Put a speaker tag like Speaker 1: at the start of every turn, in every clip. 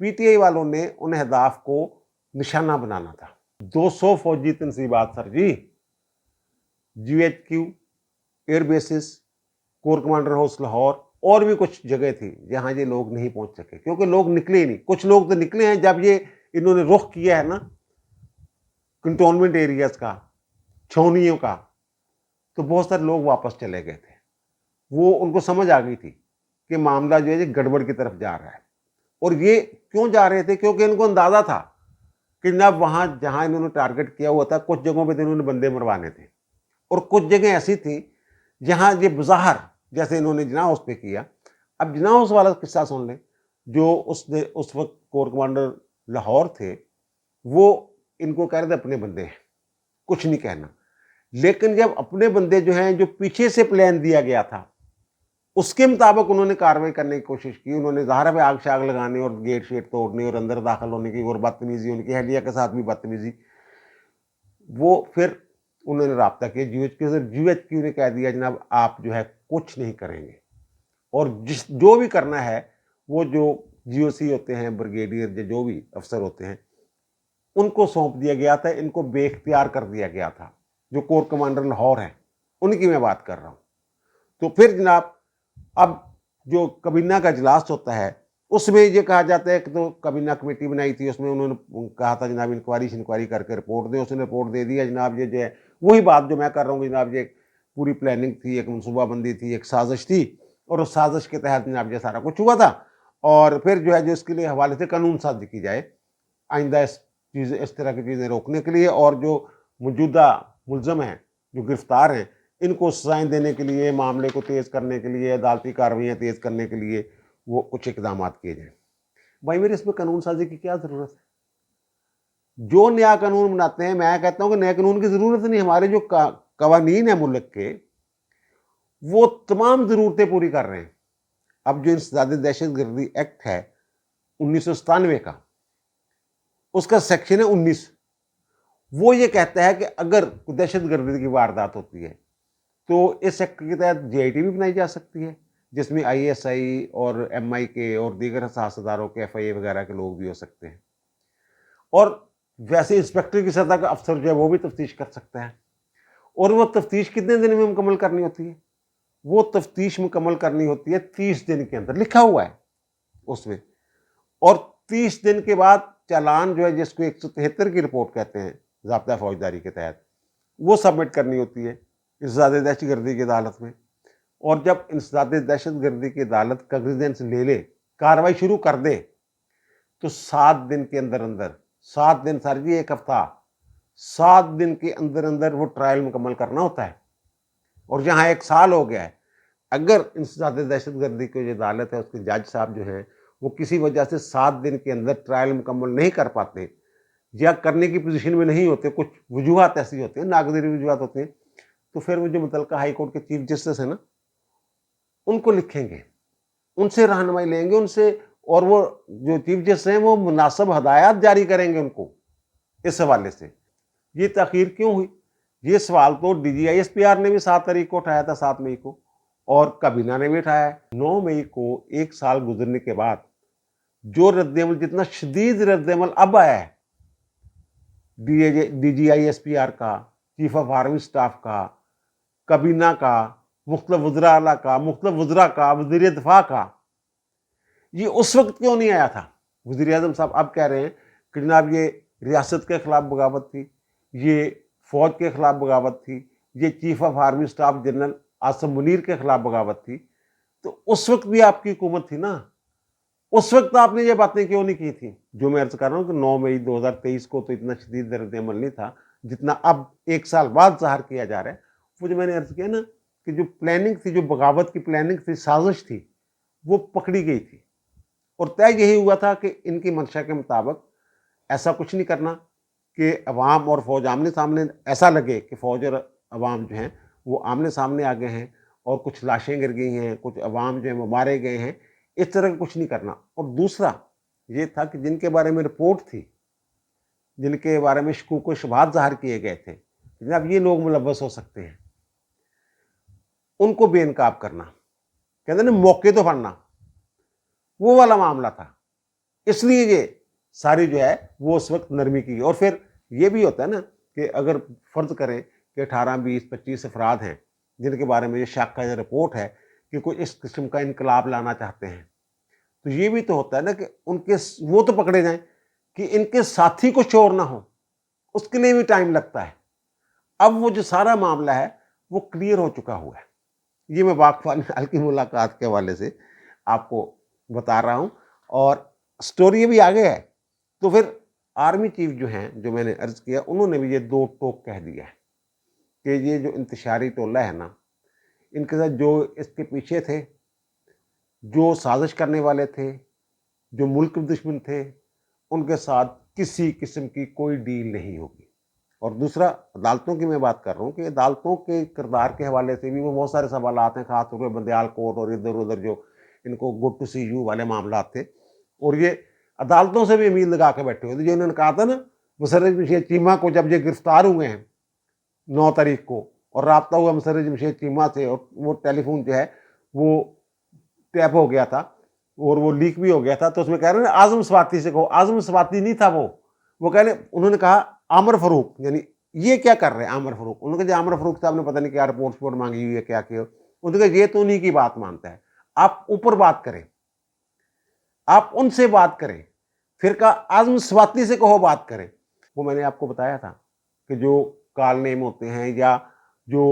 Speaker 1: PTI والوں نے ان اہداف کو نشانہ بنانا تھا. 200 فوجی تنصیبات sir ji, GHQ, air bases, corps commander house Lahore, اور بھی کچھ جگہ تھی جہاں یہ لوگ نہیں پہنچ سکے کیونکہ لوگ نکلے ہی نہیں. کچھ لوگ تو نکلے ہیں, جب یہ انہوں نے رخ کیا ہے نا کنٹونمنٹ ایریاز کا, چھاؤنیوں کا, تو بہت سارے لوگ واپس چلے گئے تھے. وہ ان کو سمجھ آ گئی تھی کہ معاملہ جو ہے گڑبڑ کی طرف جا رہا ہے. اور یہ کیوں جا رہے تھے؟ کیونکہ ان کو اندازہ تھا کہ جناب وہاں جہاں انہوں نے ٹارگٹ کیا ہوا تھا کچھ جگہوں پہ انہوں نے بندے مروانے تھے, اور کچھ جگہیں ایسی تھیں جہاں یہ بظاہر جیسے انہوں نے جناح ہاؤس پہ کیا. اب جناح ہاؤس والا قصہ سن لیں. جو اس وقت کور کمانڈر لاہور تھے وہ ان کو کہہ رہے تھے اپنے بندے ہیں, کچھ نہیں کہنا. لیکن جب اپنے بندے جو ہیں, جو پیچھے سے پلان دیا گیا تھا اس کے مطابق انہوں نے کاروائی کرنے کی کوشش کی, انہوں نے ظاہر پہ آگ شاگ لگانے اور گیٹ شیٹ توڑنے اور اندر داخل ہونے کی اور بدتمیزی, ان کی اہلیہ کے ساتھ بھی بدتمیزی, وہ پھر انہوں نے رابطہ کیا GHQ سے. GHQ نے کہہ دیا جناب آپ جو ہے کچھ نہیں کریں گے, اور جو بھی کرنا ہے وہ جو GOC ہوتے ہیں, بریگیڈیئر جو بھی افسر ہوتے ہیں, ان کو سونپ دیا گیا تھا, ان کو بے اختیار کر دیا گیا تھا. جو کور کمانڈر لاہور ہیں ان کی میں بات کر رہا ہوں. تو پھر جناب اب جو کابینہ کا اجلاس ہوتا ہے اس میں یہ کہا جاتا ہے کہ تو کابینہ کمیٹی بنائی تھی, اس میں انہوں نے کہا تھا جناب انکوائری کر کے رپورٹ دیں. اس نے رپورٹ دے دیا جناب. یہ جو ہے وہی بات جو میں کر رہا ہوں جناب, یہ پوری پلاننگ تھی, ایک منصوبہ بندی تھی, ایک سازش تھی, اور اس سازش کے تحت جناب یہ سارا کچھ ہوا تھا. اور پھر جو ہے جو اس کے لیے حوالے سے قانون سازی کی جائے آئندہ اس طرح کی چیزیں روکنے کے لیے, اور جو موجودہ ملزم ہیں جو گرفتار ہیں ان کو سزائیں دینے کے لیے, معاملے کو تیز کرنے کے لیے, عدالتی کارروائیاں تیز کرنے کے لیے وہ کچھ اقدامات کیے جائیں. بھائی میرے اس میں قانون سازی کی کیا ضرورت ہے؟ جو نیا قانون بناتے ہیں, میں کہتا ہوں کہ نئے قانون کی ضرورت نہیں. ہمارے جو قوانین ہیں ملک کے وہ تمام ضرورتیں پوری کر رہے ہیں. اب جو انسداد دہشت گردی ایکٹ ہے 1997 کا, اس کا سیکشن ہے 19, وہ یہ کہتا ہے کہ اگر دہشت گردی کی واردات ہوتی ہے تو اس ایکٹ کے تحت GIT بھی بنائی جا سکتی ہے, جس میں ISI اور MI کے اور دیگر حساس اداروں کے FIA وغیرہ کے لوگ بھی ہو سکتے ہیں. اور ویسے انسپیکٹر کی سطح کا افسر جو ہے وہ بھی تفتیش کر سکتا ہے. اور وہ تفتیش کتنے دن میں مکمل کرنی ہوتی ہے؟ وہ تفتیش مکمل کرنی ہوتی ہے 30 دن کے اندر, لکھا ہوا ہے اس میں. اور 30 دن کے بعد چالان جو ہے, جس کو 173 کی رپورٹ کہتے ہیں ضابطہ فوجداری کے تحت, وہ سبمٹ کرنی ہوتی ہے انسداد دہشت گردی کی عدالت میں. اور جب انسداد دہشت گردی کی عدالت کاغذ لے لے, کاروائی شروع کر دے, تو 7 دن کے اندر 7 دن سر جی, ایک ہفتہ, 7 دن کے اندر وہ ٹرائل مکمل کرنا ہوتا ہے. اور جہاں 1 سال ہو گیا ہے, اگر انسداد دہشت گردی کی جو عدالت ہے اس کے جج صاحب جو ہیں وہ کسی وجہ سے 7 دن کے اندر ٹرائل مکمل نہیں کر پاتے یا کرنے کی پوزیشن میں نہیں ہوتے, کچھ وجوہات ایسی ہوتے ہیں, ناگزیری وجوہات ہوتے ہیں, تو پھر وہ جو متعلقہ ہائی کورٹ کے چیف جسٹس ہیں نا, ان کو لکھیں گے, ان سے رہنمائی لیں گے, ان سے, اور وہ جو چیف جسٹس ہیں وہ مناسب ہدایات جاری کریں گے ان کو اس حوالے سے. یہ تاخیر کیوں ہوئی؟ یہ سوال تو DGISPR نے بھی 7 تاریخ کو اٹھایا تھا, 7 مئی کو, اور کابینہ نے بھی اٹھایا ہے. 9 مئی کو 1 سال گزرنے کے بعد جو رد عمل, جتنا شدید رد عمل اب آیا ہے DGISPR کا, چیف آف آرمی اسٹاف کا, کابینہ کا, مختلف وزراء اعلیٰ کا, مختلف وزراء کا, وزیر دفاع کا, یہ اس وقت کیوں نہیں آیا تھا؟ وزیر اعظم صاحب اب کہہ رہے ہیں کہ جناب یہ ریاست کے خلاف بغاوت تھی, یہ فوج کے خلاف بغاوت تھی, یہ chief of army staff general Asim Munir کے خلاف بغاوت تھی. تو اس وقت بھی آپ کی حکومت تھی نا, اس وقت آپ نے یہ باتیں کیوں نہیں کی تھی؟ جو میں عرض کر رہا ہوں کہ 9 مئی 2023 کو تو اتنا شدید رد عمل نہیں تھا جتنا اب 1 سال بعد ظاہر کیا جا رہا ہے. وہ جو میں نے عرض کیا نا کہ جو پلاننگ تھی, جو بغاوت کی پلاننگ تھی, سازش تھی, وہ پکڑی گئی تھی. اور طے یہی ہوا تھا کہ ان کی منشا کے مطابق ایسا کچھ نہیں کرنا کہ عوام اور فوج آمنے سامنے, ایسا لگے کہ فوج اور عوام جو ہیں وہ آمنے سامنے آ گئے ہیں اور کچھ لاشیں گر گئی ہیں, کچھ عوام جو ہیں وہ مارے گئے ہیں, اس طرح کا کچھ نہیں کرنا. اور دوسرا یہ تھا کہ جن کے بارے میں رپورٹ تھی, جن کے بارے میں شکوک و شبہات ظاہر کیے گئے تھے, جناب یہ لوگ ملوث ہو سکتے ہیں, ان کو بے نقاب کرنا, کہتے ہیں نا موقع تو پڑنا, وہ والا معاملہ تھا. اس لیے یہ ساری جو ہے وہ اس وقت نرمی کی. اور پھر یہ بھی ہوتا ہے نا کہ اگر فرض کریں کہ 18 20 25 افراد ہیں جن کے بارے میں یہ شک کا رپورٹ ہے کہ کوئی اس قسم کا انقلاب لانا چاہتے ہیں, تو یہ بھی تو ہوتا ہے نا کہ ان کے وہ تو پکڑے جائیں کہ ان کے ساتھی کو چور نہ ہو, اس کے لیے بھی ٹائم لگتا ہے. اب وہ جو سارا معاملہ ہے وہ کلیئر ہو چکا ہوا ہے. یہ میں واقفان حال کی ملاقات کے حوالے سے آپ کو بتا رہا ہوں, اور سٹوری بھی آگے ہے. تو پھر آرمی چیف جو ہیں, جو میں نے عرض کیا, انہوں نے بھی یہ دو ٹوک کہہ دیا ہے کہ یہ جو انتشاری ٹولہ ہے نا, ان کے ساتھ جو اس کے پیچھے تھے, جو سازش کرنے والے تھے, جو ملک دشمن تھے, ان کے ساتھ کسی قسم کی کوئی ڈیل نہیں ہوگی. اور دوسرا, عدالتوں کی میں بات کر رہا ہوں کہ عدالتوں کے کردار کے حوالے سے بھی وہ بہت سارے سوالات ہیں, خاص طور پہ بندیال کوٹ اور ادھر ادھر جو ان کو گڈ ٹو سی یو والے معاملات تھے. اور یہ عدالتوں سے بھی امید لگا کے بیٹھے ہوئے تھے. جو انہوں نے کہا تھا نا مسرت جمشید چیمہ کو, جب یہ گرفتار ہوئے ہیں 9 تاریخ کو, اور رابطہ ہوا مسرت جمشید چیمہ سے, اور وہ ٹیلی فون جو ہے وہ ٹیپ ہو گیا تھا اور وہ لیک بھی ہو گیا تھا, تو اس میں کہہ رہے ہیں اعظم سواتی سے کہو. اعظم سواتی نہیں تھا وہ کہہ رہے, انہوں نے کہا عامر فاروق, یعنی یہ کیا کر رہے ہیں عامر فاروق. انہوں نے کہا عامر فاروق صاحب نے پتہ نہیں کیا رپورٹ مانگی ہوئی ہے, کیا کیا. انہوں نے کہا یہ تو انہیں کی بات مانتا ہے, آپ اوپر بات کریں, آپ ان سے بات کریں. پھر کہا اعظم سواتی سے کہو بات کریں. وہ میں نے آپ کو بتایا تھا کہ جو کال نیم ہوتے ہیں یا جو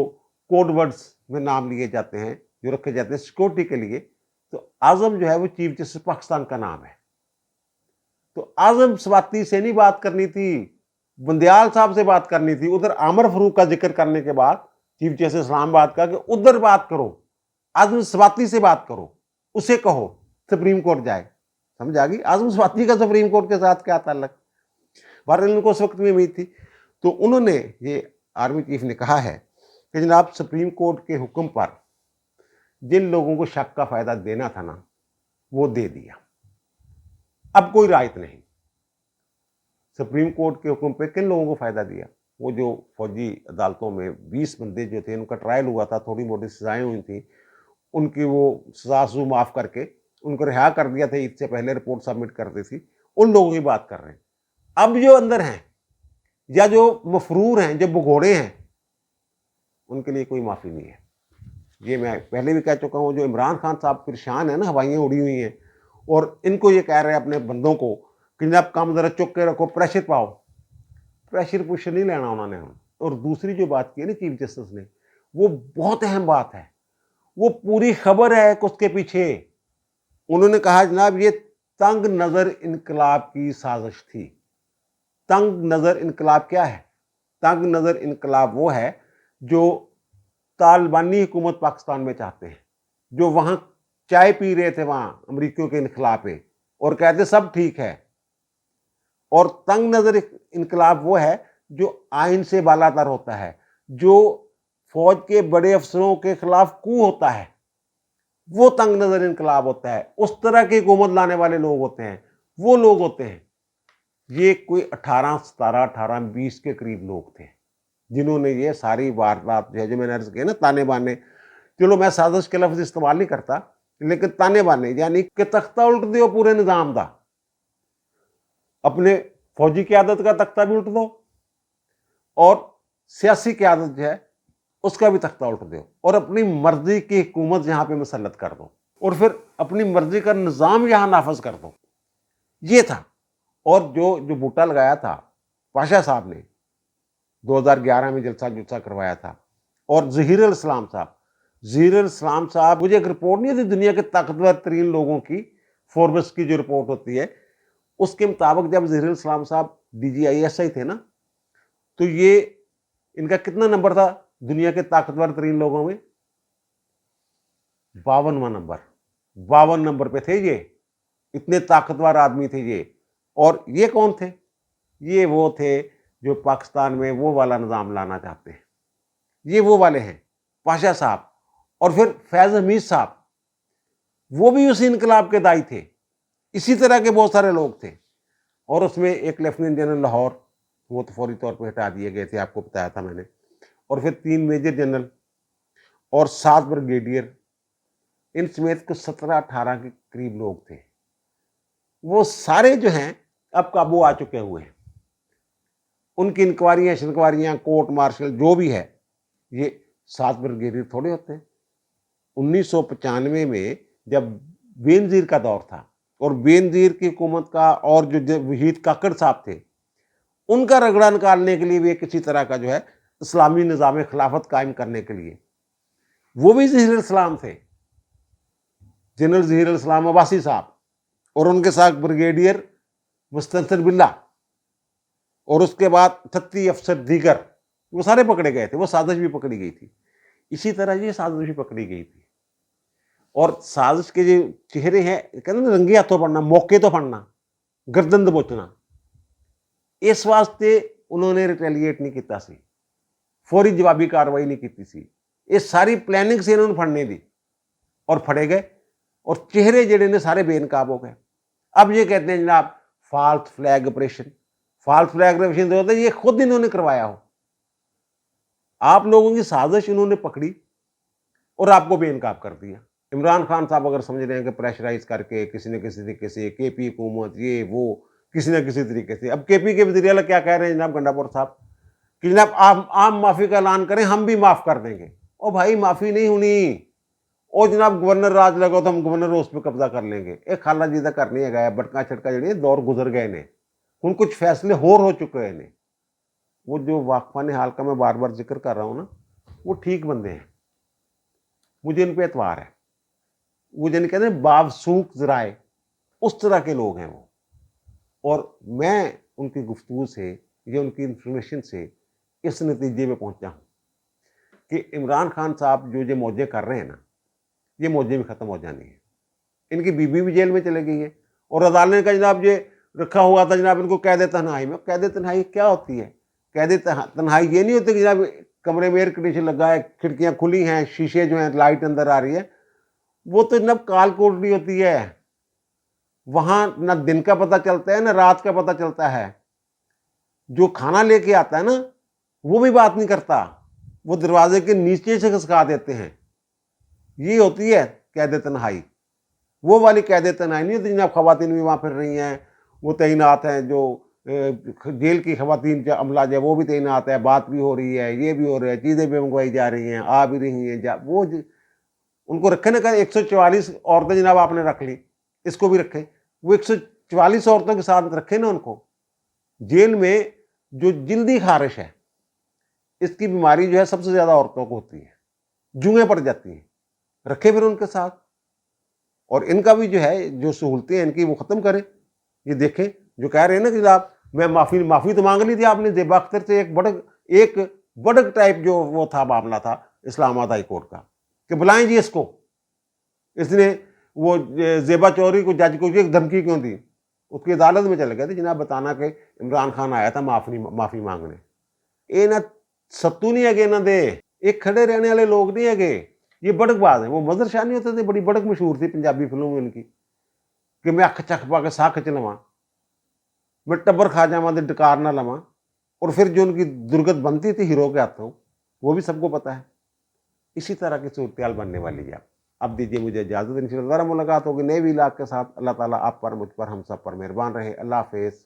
Speaker 1: کوڈ ورڈز میں نام لیے جاتے ہیں, جو رکھے جاتے ہیں سیکورٹی کے لیے, تو اعظم جو ہے وہ چیف جسٹس پاکستان کا نام ہے. تو اعظم سواتی سے نہیں بات کرنی تھی, بندیال صاحب سے بات کرنی تھی. ادھر عامر فاروق کا ذکر کرنے کے بعد چیف جسٹس اسلام آباد کا کہ ادھر بات کرو, اعظم سواتی سے بات کرو, اسے کہو سپریم کورٹ جائے. سمجھ آ گئی اعظم سواتی کا سپریم کورٹ کے ساتھ کیا تعلق. بہرحال ان کو اس وقت بھی امید تھی. تو انہوں نے, یہ آرمی چیف نے کہا ہے کہ جناب سپریم کورٹ کے حکم پر جن لوگوں کو شک کا فائدہ دینا تھا نا وہ دے دیا, اب کوئی رعایت نہیں. سپریم کورٹ کے حکم پہ کن لوگوں کو فائدہ دیا؟ وہ جو فوجی عدالتوں میں 20 بندے جو تھے, ان کا ٹرائل ہوا تھا, تھوڑی موٹی سزائیں ہوئی تھیں, ان کی وہ سزا سو معاف کر کے ان کو رہا کر دیا تھا, عید سے پہلے رپورٹ سبمٹ کرتی تھی. ان لوگوں کی بات کر رہے ہیں. اب جو اندر ہیں یا جو مفرور ہیں, جو بگوڑے ہیں, ان کے لیے کوئی معافی نہیں ہے. یہ میں پہلے بھی کہہ چکا ہوں. جو عمران خان صاحب پریشان ہیں نا, ہوائیاں اڑی ہوئی ہیں, اور ان کو یہ کہہ رہے ہیں اپنے بندوں کو کہ جناب کام ذرا چک کے رکھو, پریشر پاؤ. پریشر پوشر نہیں لینا انہوں نے. اور دوسری جو بات کی ہے نا چیف جسٹس نے, وہ بہت اہم بات ہے, وہ پوری خبر ہے کہ اس کے پیچھے. انہوں نے کہا جناب یہ تنگ نظر انقلاب کی سازش تھی. تنگ نظر انقلاب کیا ہے؟ تنگ نظر انقلاب وہ ہے جو طالبانی حکومت پاکستان میں چاہتے ہیں, جو وہاں چائے پی رہے تھے وہاں امریکیوں کے انخلا پہ, اور کہتے سب ٹھیک ہے. اور تنگ نظر انقلاب وہ ہے جو آئین سے بالاتر ہوتا ہے, جو فوج کے بڑے افسروں کے خلاف کو ہوتا ہے, وہ تنگ نظر انقلاب ہوتا ہے. اس طرح کی حکومت لانے والے لوگ ہوتے ہیں, وہ لوگ ہوتے ہیں. یہ کوئی 18 17 18 20 کے قریب لوگ تھے جنہوں نے یہ ساری واردات جو ہے, جو میں نے عرض کیا نا تانے بانے, چلو میں سازش کے لفظ استعمال نہیں کرتا, لیکن تانے بانے یعنی کہ تختہ الٹ دیو پورے نظام دا, اپنے فوجی قیادت کا تختہ بھی الٹ دو, اور سیاسی قیادت جو ہے اس کا بھی تختہ الٹ دو, اور اپنی مرضی کی حکومت یہاں پہ مسلط کر دو, اور پھر اپنی مرضی کا نظام یہاں نافذ کر دو. یہ تھا. اور جو بوٹا لگایا تھا پاشا صاحب نے 2011 میں جلسہ کروایا تھا, اور ظہیر الاسلام صاحب, مجھے ایک رپورٹ نہیں ہوتی دنیا کے طاقتور ترین لوگوں کی, فوربس کی جو رپورٹ ہوتی ہے, اس کے مطابق جب ظہیر الاسلام صاحب DGISI تھے نا, تو یہ ان کا کتنا نمبر تھا دنیا کے طاقتور ترین لوگوں میں؟ 52 نمبر پہ تھے یہ. اتنے طاقتور آدمی تھے یہ. اور یہ کون تھے؟ یہ وہ تھے جو پاکستان میں وہ والا نظام لانا چاہتے ہیں. یہ وہ والے ہیں پاشا صاحب. اور پھر فیض حمید صاحب, وہ بھی اسی انقلاب کے دائی تھے. اسی طرح کے بہت سارے لوگ تھے. اور اس میں ایک لیفٹیننٹ جنرل لاہور, وہ تو فوری طور پہ ہٹا دیے گئے تھے, آپ کو بتایا تھا میں نے. اور پھر 3 میجر جنرل اور 7 بریگیڈیئر, ان سمیت کو 17 18 کے قریب لوگ تھے. وہ سارے جو ہیں اب قابو آ چکے ہوئے ہیں. ان کی انکوائریاں شنکواریاں کورٹ مارشل جو بھی ہے یہ 7 بریگیڈیئر تھوڑے ہوتے ہیں. 1995 میں جب بے نظیر کا دور تھا اور بے نظیر کی حکومت کا اور جو وحید کاکڑ صاحب تھے ان کا رگڑا نکالنے کے لیے بھی کسی طرح کا جو ہے اسلامی نظام خلافت قائم کرنے کے لیے وہ بھی ظہیر الاسلام تھے، جنرل ظہیر الاسلام عباسی صاحب، اور ان کے ساتھ بریگیڈیئر مستنصر باللہ اور اس کے بعد 38 افسر دیگر، وہ سارے پکڑے گئے تھے. وہ سازش بھی پکڑی گئی تھی. اسی طرح یہ سازش بھی پکڑی گئی تھی. اور سازش کے جو چہرے ہیں کہتے ہیں رنگی ہاتھوں پڑنا، موقع تو پڑنا، گردن دبوچنا، اس واسطے انہوں نے ریٹیلیٹ نہیں کیتا سی، فوری جوابی کاروائی نہیں کیتی سی. یہ ساری پلاننگ سے انہوں نے پھڑنے دی اور پھڑے گئے اور چہرے جڑے نے سارے بے نقاب ہو گئے. اب یہ کہتے ہیں جناب false flag operation. False flag operation ہوتا ہے یہ خود انہوں نے کروایا ہو. آپ لوگوں کی سازش انہوں نے پکڑی اور آپ کو بے نقاب کر دیا. عمران خان صاحب اگر سمجھ رہے ہیں کہ پریشرائز کر کے کسی نہ کسی طریقے سے کے پی حکومت یہ وہ کسی نہ کسی طریقے سے، اب کے پی کے وزیر اعلیٰ کیا کہہ رہے ہیں جناب گنڈا پور صاحب کہ جناب آپ عام معافی کا اعلان کریں ہم بھی معاف کر دیں گے. او بھائی معافی نہیں ہونی، او جناب گورنر راج لگو تو ہم گورنر اس پہ قبضہ کر لیں گے. ایک خالہ جیدہ کرنی ہے گیا بٹکا چھٹکا جڑی دور گزر گئے نے، ان کچھ فیصلے ہو چکے ہیں. وہ جو واقفان حال کا میں بار بار ذکر کر رہا ہوں نا وہ ٹھیک بندے ہیں، مجھے ان پہ اعتبار ہے. وہ جن کہتے ہیں باوسوق ذرائع اس طرح کے لوگ ہیں وہ. اور میں ان کی گفتگو سے یا ان کی انفارمیشن سے اس نتیجے میں پہنچا ہوں کہ عمران خان صاحب جو موجے کر رہے ہیں نا یہ موجے بھی ختم ہو جانی ہے. ان کی بیوی بھی جیل میں چلے گئی ہے اور عدالت کا جناب یہ رکھا ہوا تھا جناب ان کو قید تنہائی میں. قید تنہائی کیا ہوتی ہے؟ قید تنہائی یہ نہیں ہوتی کہ جناب کمرے میں ایئر کنڈیشن لگا ہے، کھڑکیاں کھلی ہیں، شیشے جو ہیں، لائٹ اندر آ رہی ہے. وہ تو جناب کال کوٹڑی ہوتی ہے، وہاں نہ دن کا پتہ چلتا ہے نہ رات کا پتہ چلتا ہے. جو کھانا لے کے آتا ہے نا وہ بھی بات نہیں کرتا، وہ دروازے کے نیچے سے کھسکا دیتے ہیں. یہ ہوتی ہے قید تنہائی. وہ والی قید تنہائی نہیں ہوتی جناب خواتین بھی وہاں پھر رہی ہیں، وہ تعینات ہیں، جو جیل کی خواتین کا عملہ جو وہ بھی تعینات ہے، بات بھی ہو رہی ہے، یہ بھی ہو رہا ہے، چیزیں بھی منگوائی جا رہی ہیں، آ بھی رہی ہیں. وہ ان کو رکھے نا کہ 144 عورتیں جناب آپ نے رکھ لی، اس کو بھی رکھیں. وہ 144 عورتوں کے ساتھ رکھے نا ان کو. جیل میں جو جلدی خارش ہے اس کی بیماری جو ہے سب سے زیادہ عورتوں کو ہوتی ہے، جوئیں پڑ جاتی ہیں، رکھے پھر ان کے ساتھ. اور ان کا بھی جو ہے جو سہولتیں ہیں ان کی وہ ختم کریں. یہ دیکھیں جو کہہ رہے ہیں نا کہ جناب میں معافی تو مانگ لی تھی آپ نے زیبا اختر سے، ایک بڑک ٹائپ جو وہ تھا معاملہ تھا اسلام آباد ہائی کورٹ کا کہ بلائیں جی اس کو. اس نے وہ زیبا چودھری کو جج کو ایک دھمکی کیوں دی؟ اس کی عدالت میں چلے گئے تھے جناب بتانا کہ عمران خان آیا تھا معافی مانگنے. یہ نہ ستو نہیں ہے نہ دے، ایک کھڑے رہنے والے لوگ نہیں ہے. یہ بڑک باز ہیں. وہ مظہر شاہ نہیں ہوتے تھے، بڑی بڑک مشہور تھی پنجابی فلموں میں ان کی کہ میں اکھ چکھ پا کے سا کھچ لواں، میں ٹبر کھا جاواں تے ڈکار نہ لواں. اور پھر جو ان کی درگت بنتی تھی ہیرو کے ہاتھوں وہ بھی سب کو پتا ہے. اسی طرح کی صورتحال بننے والی ہے. اب دیجیے مجھے اجازت، انشاءاللہ دوبارہ ملاقات ہوگی نئے ویلاگ کے ساتھ. اللہ تعالیٰ آپ پر، مجھ پر، ہم سب پر مہربان رہے. اللہ حافظ.